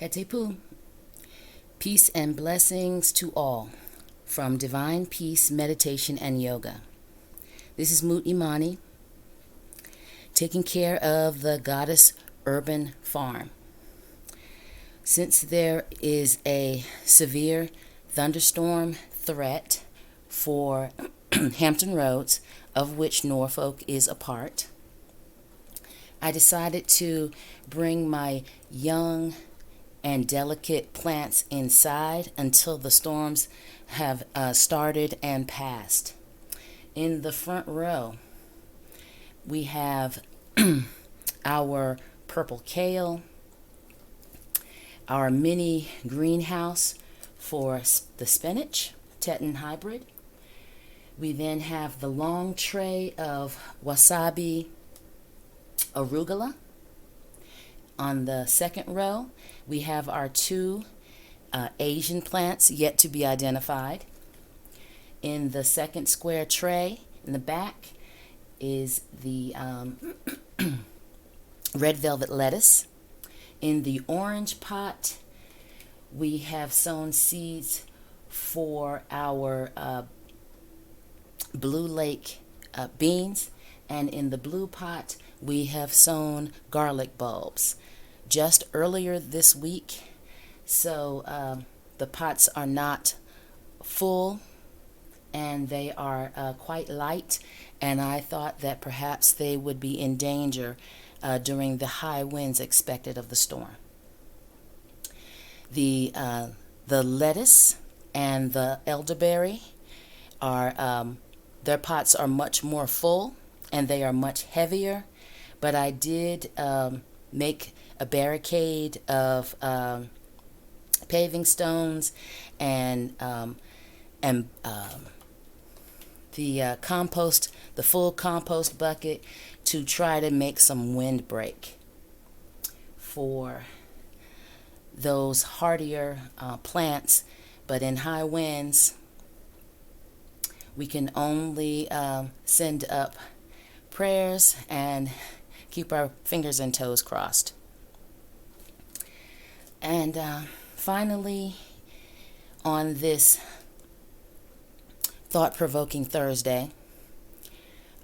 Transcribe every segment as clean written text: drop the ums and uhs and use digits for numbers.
Hetepu. Peace and blessings to all from Divine Peace Meditation and Yoga. This is Mwt Imani, taking care of the Goddess Urban Farm. Since there is a severe thunderstorm threat for Hampton Roads, of which Norfolk is a part, I decided to bring my young and delicate plants inside until the storms have started and passed. In the front row, we have our purple kale, our mini greenhouse for the spinach, Teton hybrid. We then have the long tray of wasabi arugula. On the second row, we have our two Asian plants yet to be identified. In the second square tray in the back is the red velvet lettuce. In the orange pot, we have sown seeds for our Blue Lake beans. And in the blue pot, we have sown garlic bulbs just earlier this week, so the pots are not full and they are quite light, and I thought that perhaps they would be in danger during the high winds expected of the storm. The lettuce and the elderberry are their pots are much more full and they are much heavier, but I did make a barricade of paving stones and the compost, the full compost bucket, to try to make some windbreak for those hardier plants. But in high winds, we can only send up prayers and keep our fingers and toes crossed. And finally, on this thought-provoking Thursday,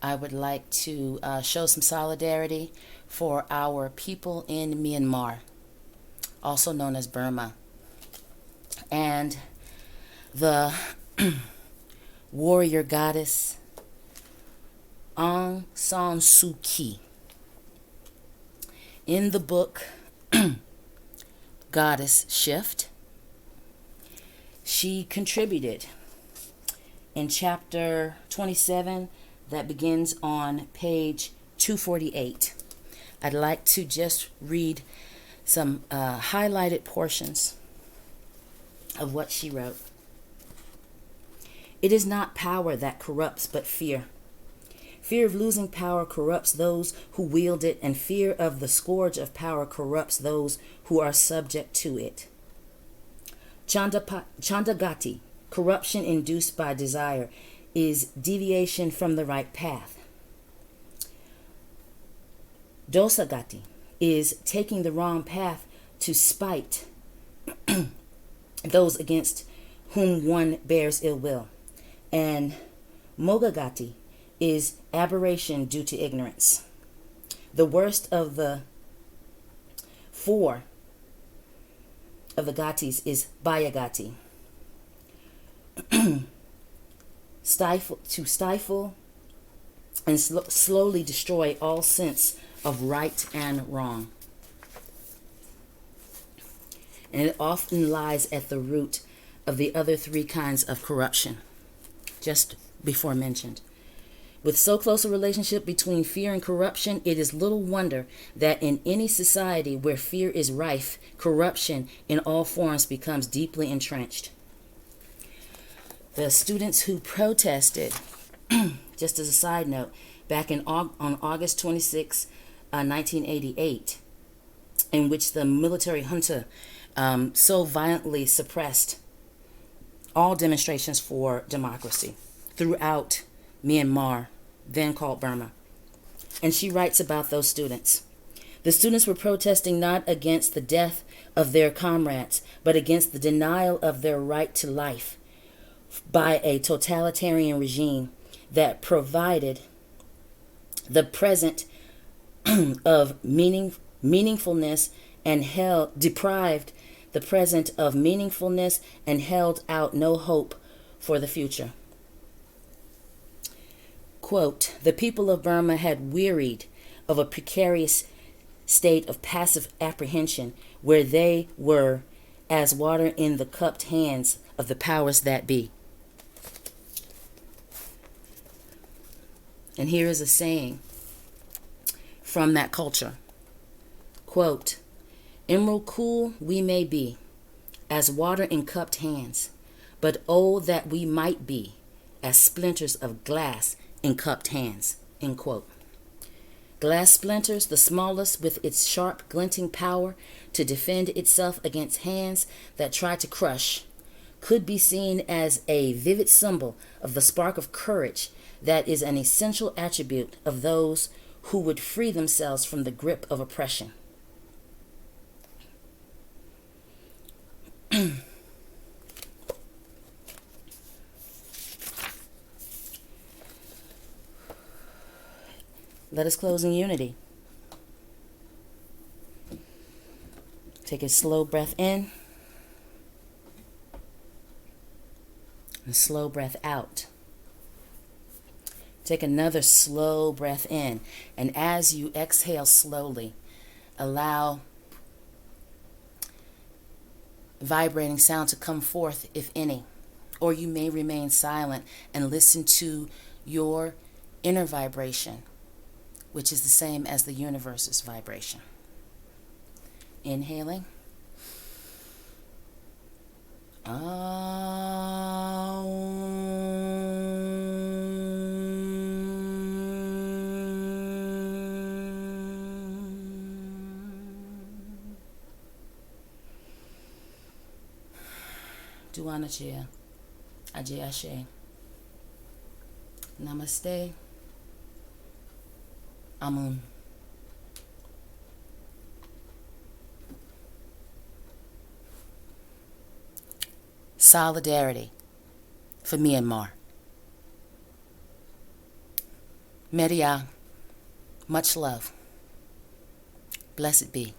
I would like to show some solidarity for our people in Myanmar, also known as Burma, and the warrior goddess Aung San Suu Kyi. In the book Goddess Shift, she contributed in chapter 27 that begins on page 248. I'd like to just read some highlighted portions of what she wrote. It is not power that corrupts, but fear. Fear of losing power corrupts those who wield it, and fear of the scourge of power corrupts those who are subject to it. Chandagati, corruption induced by desire, is deviation from the right path. Dosagati is taking the wrong path to spite those against whom one bears ill will. And Mogagati is aberration due to ignorance. The worst of the four of the gatis is Bayagati. Stifle and slowly destroy all sense of right and wrong. And it often lies at the root of the other three kinds of corruption, just before mentioned. With so close a relationship between fear and corruption, it is little wonder that in any society where fear is rife, corruption in all forms becomes deeply entrenched. The students who protested, just as a side note, back on August 26, 1988, in which the military junta so violently suppressed all demonstrations for democracy throughout Myanmar, then called Burma. And she writes about those students. The students were protesting not against the death of their comrades, but against the denial of their right to life by a totalitarian regime that provided the present of meaningfulness and deprived the present of meaningfulness and held out no hope for the future. Quote, the people of Burma had wearied of a precarious state of passive apprehension where they were as water in the cupped hands of the powers that be. And here is a saying from that culture. Quote, emerald cool we may be, as water in cupped hands, but oh that we might be, as splinters of glass in cupped hands. End quote. Glass splinters, the smallest with its sharp, glinting power to defend itself against hands that try to crush, could be seen as a vivid symbol of the spark of courage that is an essential attribute of those who would free themselves from the grip of oppression. Let us close in unity. Take a slow breath in and a slow breath out. Take another slow breath in, and as you exhale slowly, allow vibrating sound to come forth, if any, or you may remain silent and listen to your inner vibration, which is the same as the universe's vibration. Inhaling. Tua Ntr, Ajay Ashe. Namaste. Aung. Solidarity for Myanmar. Media, much love. Blessed be.